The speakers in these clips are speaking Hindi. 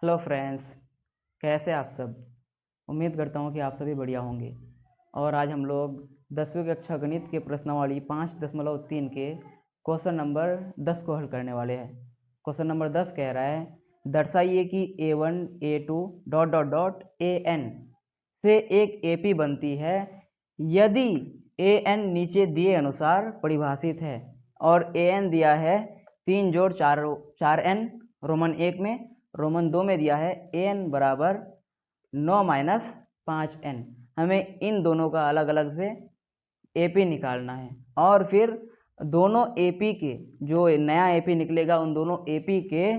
हेलो फ्रेंड्स, कैसे आप सब। उम्मीद करता हूँ कि आप सभी बढ़िया होंगे। और आज हम लोग 10वीं कक्षा गणित के प्रश्नावली 5.3 के क्वेश्चन नंबर 10 को हल करने वाले हैं। क्वेश्चन नंबर 10 कह रहा है, दर्शाइए कि A1 A2 dot dot dot AN से एक AP बनती है यदि AN नीचे दिए अनुसार परिभाषित है और AN दिया है 3 जोड़ 4N रोमन 1 में, रोमन 2 में दिया है AN बराबर 9 माइनस 5N। हमें इन दोनों का अलग अलग से AP निकालना है और फिर दोनों AP के जो नया AP निकलेगा उन दोनों AP के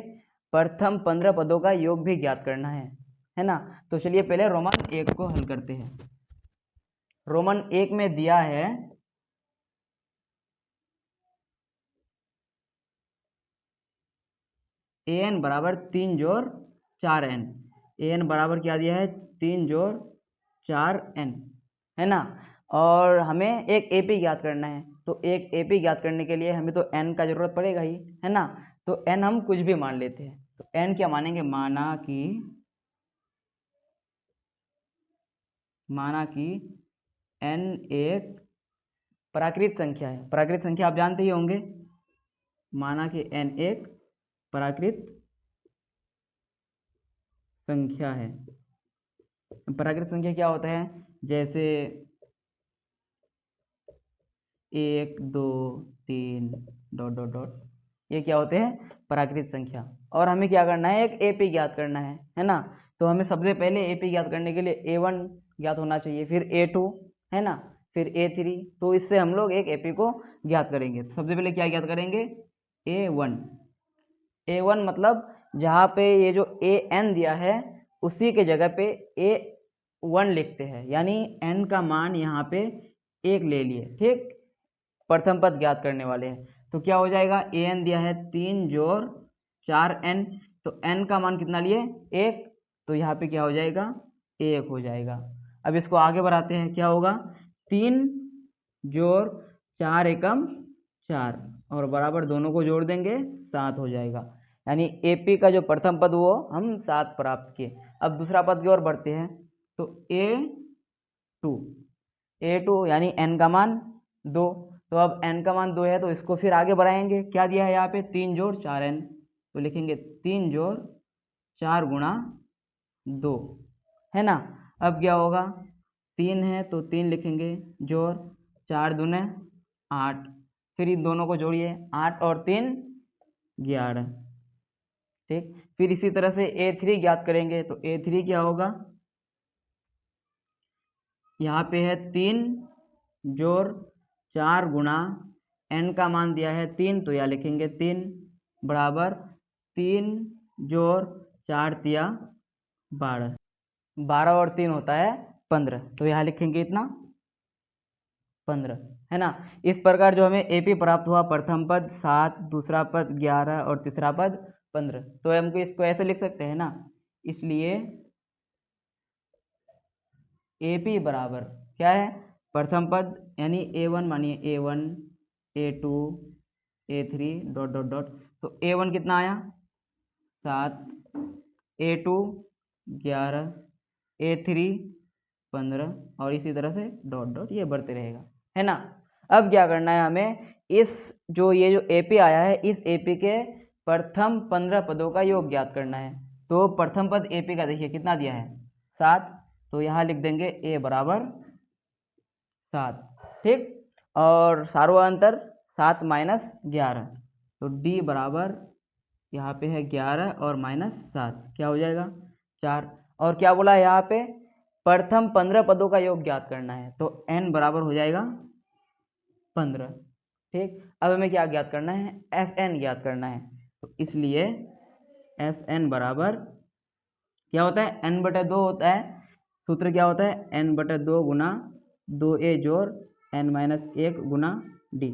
प्रथम 15 पदों का योग भी ज्ञात करना है ना। तो चलिए पहले रोमन 1 को हल करते हैं। रोमन 1 में दिया है AN बराबर 3 जोड़ 4N। AN बराबर क्या दिया है 3 जोड़ 4N, है ना। और हमें एक AP ज्ञात करना है, तो एक AP ज्ञात करने के लिए हमें तो N का जरूरत पड़ेगा ही, है ना। तो N हम कुछ भी मान लेते हैं। तो N क्या मानेंगे, माना कि N एक प्राकृत संख्या है। प्राकृत संख्या आप जानते ही होंगे। माना कि N एक प्राकृत संख्या है। प्राकृत संख्या क्या होता है, जैसे 1 2 3 डॉट डॉट डॉट, ये क्या होते हैं प्राकृत संख्या। और हमें क्या करना है, एक AP ज्ञात करना है ना। तो हमें सबसे पहले AP ज्ञात करने के लिए A1 ज्ञात होना चाहिए, फिर A2, है ना, फिर A3। तो इससे हम लोग एक AP को ज्ञात करेंगे। तो सबसे पहले क्या ज्ञात करेंगे, A1। A1 मतलब जहाँ पे ये जो AN दिया है उसी के जगह पे A1 लिखते हैं, यानी N का मान यहाँ पे 1 ले लिए, ठीक। प्रथम पद ज्ञात करने वाले हैं। तो क्या हो जाएगा, AN दिया है 3 जोड़ 4N, तो N का मान कितना लिए 1, तो यहाँ पे क्या हो जाएगा 1 हो जाएगा। अब इसको आगे बढ़ाते हैं, क्या होगा 3 जोड़ 4 एकम 4 और बराबर दोनों को जोड़ देंगे 7 हो जाएगा। यानी AP का जो प्रथम पद वो हम 7 प्राप्त किए। अब दूसरा पद की ओर बढ़ते हैं, तो A2 यानी N का मान 2। तो अब N का मान 2 है तो इसको फिर आगे बढ़ाएंगे। क्या दिया है यहाँ पे 3 जोड़ 4N, तो लिखेंगे 3 जोड़ 4 गुणा 2, है ना। अब क्या होगा, 3 है तो 3 लिखेंगे, जोड़ 4 दूने 8, फिर इन दोनों को जोड़िए 8 और 3 11, ठीक। फिर इसी तरह से A3 ज्ञात करेंगे। तो A3 क्या होगा, यहाँ पे है 3 जोड़ 4 गुणा N का मान दिया है 3, तो यहाँ लिखेंगे 3 बराबर 3 जोड़ 4 तिया 12, 12 और 3 होता है 15, तो यहाँ लिखेंगे इतना 15, है ना। इस प्रकार जो हमें AP प्राप्त हुआ, प्रथम पद 7, दूसरा पद 11 और तीसरा पद 15। तो हमको इसको ऐसे लिख सकते हैं ना, इसलिए AP बराबर क्या है, प्रथम पद यानी A1 मानिए A1 A2 A3 dot dot dot. तो A1 कितना आया 7, A2 11, A3 15 और इसी तरह से डॉट डॉट ये बढ़ते रहेगा, है ना। अब क्या करना है हमें, इस ये जो AP आया है इस AP के प्रथम 15 पदों का योग ज्ञात करना है। तो प्रथम पद AP का देखिए कितना दिया है 7, तो यहाँ लिख देंगे A बराबर 7, ठीक। और सार्वअंतर 7 माइनस 11, तो D बराबर यहाँ पे है 11 और माइनस 7, क्या हो जाएगा 4। और क्या बोला है यहाँ पे, प्रथम 15 पदों का योग ज्ञात करना है, तो N बराबर हो जाएगा 15, ठीक। अब हमें क्या ज्ञात करना है, SN ज्ञात करना है। तो इसलिए SN बराबर क्या होता है, N/2 होता है। सूत्र क्या होता है, N/2 गुना 2A जोड़ N-1 गुना D,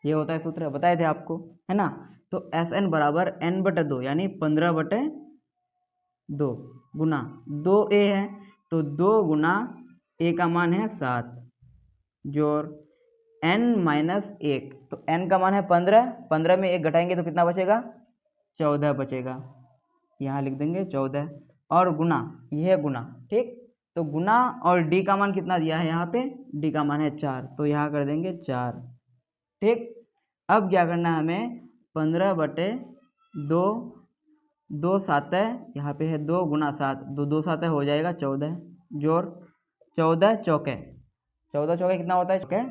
ये होता है सूत्र, बताए थे आपको, है ना। तो SN बराबर N/2 यानी 15/2 गुना 2A है, तो 2 गुना A का मान है 7 जोड़ N-1, तो N का मान है 15, 15 में 1 घटाएंगे तो कितना बचेगा 14 बचेगा, यहाँ लिख देंगे 14 और गुना, यह है गुना, ठीक। तो गुना और डी का मान कितना दिया है यहाँ पे, डी का मान है 4, तो यहाँ कर देंगे 4, ठीक। अब क्या करना है हमें, 15/2, 2 7 है, यहाँ पे है 2 गुना 7, 2 7 हो जाएगा 14, जोर 14 चौके, 14 चौके कितना होता है, चौके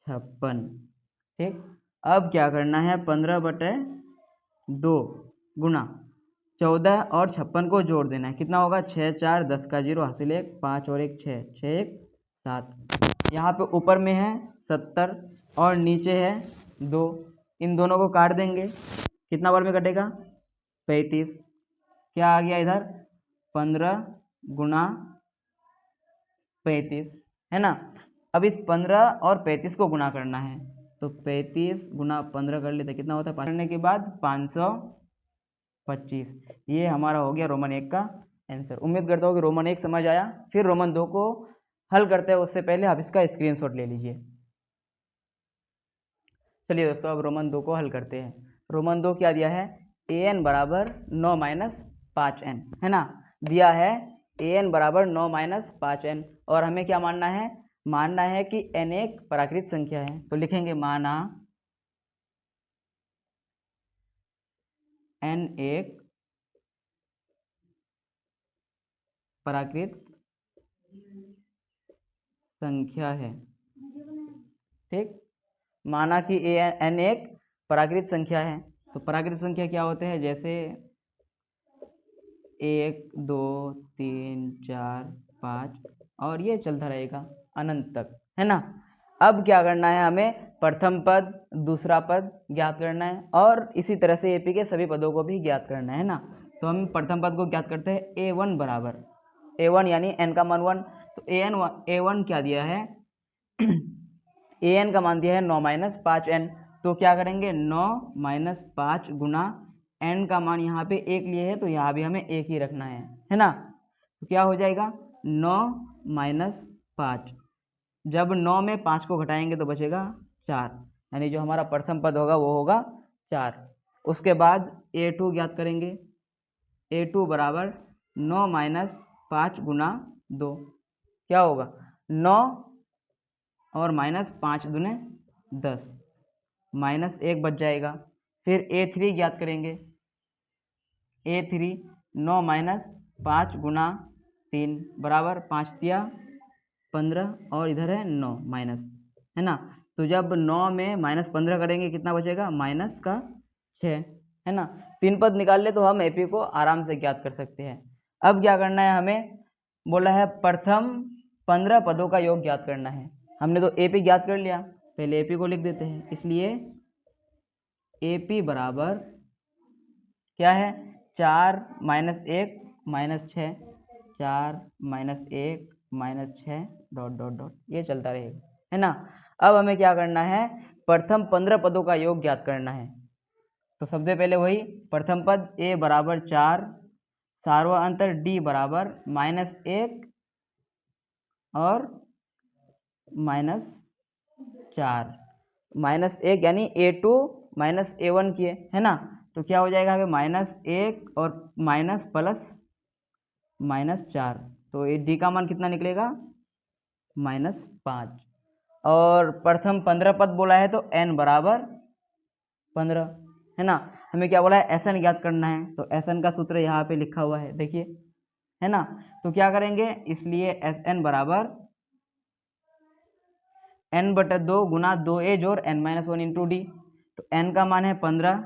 56, ठीक। अब क्या करना है, 15/2 गुना 14 और 56 को जोड़ देना है, कितना होगा, 6 4 10 का 0 हासिल 1, 5 और 1 6, 6 1 7। यहाँ पे ऊपर में है 70 और नीचे है 2, इन दोनों को काट देंगे, कितना बार में कटेगा, 35। क्या आ गया इधर, 15 गुना 35, है ना। अब इस 15 और 35 को गुना करना है, तो 35 गुना 15 कर लेते, कितना होता है, करने के बाद 525। ये हमारा हो गया रोमन 1 का आंसर। उम्मीद करता हूँ कि रोमन 1 समझ आया। फिर रोमन 2 को हल करते हैं उससे पहले आप इसका स्क्रीनशॉट ले लीजिए। चलिए दोस्तों, अब रोमन 2 को हल करते हैं। रोमन 2 क्या दिया है, an बराबर 9 - 5n, है ना। दिया है an बराबर 9 - 5n, और हमें क्या मानना है, मानना है कि n एक प्राकृत संख्या है। तो लिखेंगे माना n एक प्राकृत संख्या है, ठीक। माना कि n एक प्राकृत संख्या है। तो प्राकृत संख्या क्या होते हैं, जैसे 1 2 3 4 5 और ये चलता रहेगा अनंत तक, है ना। अब क्या करना है, हमें प्रथम पद दूसरा पद ज्ञात करना है, और इसी तरह से एपी के सभी पदों को भी ज्ञात करना है ना। तो हम प्रथम पद को ज्ञात करते हैं, a1 बराबर, a1 यानी n का मान 1, तो a1 क्या दिया है an का मान दिया है 9 - 5n। तो क्या करेंगे, 9 - 5 गुना n का मान यहाँ पे 1 लिए है, तो यहाँ भी हमें 1 ही रखना है ना। तो क्या हो जाएगा, 9 - 5, जब 9 में 5 को घटाएंगे तो बचेगा 4, यानी जो हमारा प्रथम पद होगा वो होगा 4। उसके बाद a2 ज्ञात करेंगे, a2 बराबर 9 - 5 गुना 2, क्या होगा, 9 और -5 दूने 10, -1 बच जाएगा। फिर a3 ज्ञात करेंगे, a3 9 - 5 गुना 3 बराबर 5 तिया 15 और इधर है 9 माइनस, है ना। तो जब 9 में -15 करेंगे कितना बचेगा, -6, है ना। 3 पद निकाल ले तो हम एपी को आराम से ज्ञात कर सकते हैं। अब क्या करना है, हमें बोला है प्रथम 15 पदों का योग ज्ञात करना है। हमने तो एपी ज्ञात कर लिया, पहले एपी को लिख देते हैं। इसलिए एपी बराबर क्या है, 4 - 1 - 6, 4 - 1 - 6 ... ये चलता रहेगा, है ना। अब हमें क्या करना है, प्रथम 15 पदों का योग ज्ञात करना है। तो सबसे पहले वही प्रथम पद a बराबर 4, सार्वा अंतर d बराबर -1 और -4, -1 यानी a2 -a1 किए, है ना। तो क्या हो जाएगा, हमें -1 और माइनस प्लस -4, तो ये d का मान कितना निकलेगा, -5। और प्रथम 15 पद बोला है तो n बराबर 15, है ना। हमें क्या बोला है, Sn ज्ञात करना है, तो Sn का सूत्र यहाँ पे लिखा हुआ है, देखिए, है ना। तो क्या करेंगे, इसलिए Sn बराबर n/2 गुना 2a जोड़ n-1 इंटू डी। तो n का मान है 15,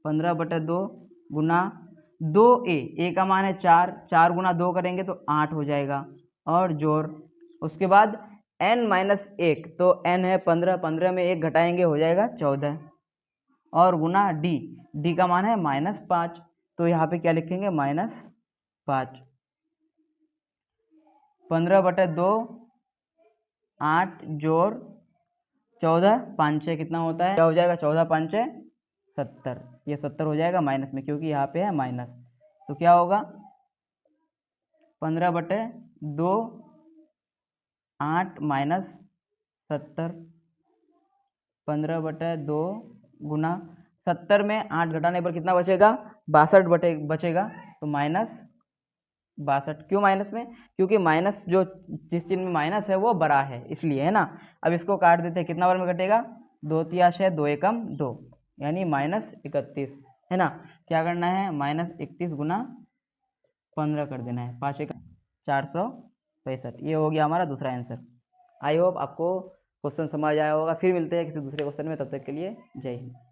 15/2 गुना 2a, a का मान है 4, 4 गुना 2 करेंगे तो 8 हो जाएगा, और जोड़ उसके बाद n-1, तो n है 15, 15 में 1 घटाएंगे हो जाएगा 14, और गुना d, d का मान है -5, तो यहाँ पे क्या लिखेंगे, -5। 15/2 8 जोड़ 14 5 6 कितना होता है, क्या हो जाएगा, 14 5 6 70, ये 70 हो जाएगा माइनस में, क्योंकि यहाँ पे है माइनस। तो क्या होगा, 15/2 8 माइनस 70, 15/2 गुना 70 में 8 घटाने पर कितना बचेगा, 62 बचेगा, तो -62। क्यों माइनस में? क्योंकि माइनस जो जिस चीज़ में माइनस है वो बड़ा है, इसलिए, है ना। अब इसको काट देते हैं, कितना बार में कटेगा? 2 तिया 6, 2 एकम 2, यानी -31, है ना। क्या करना है? -31 गुना 15 कर देना है, 5 एकम 465। ये हो गया हमारा दूसरा आंसर। आई होप आपको क्वेश्चन समझ आया होगा। फिर मिलते हैं किसी दूसरे क्वेश्चन में, तब तक के लिए जय हिंद।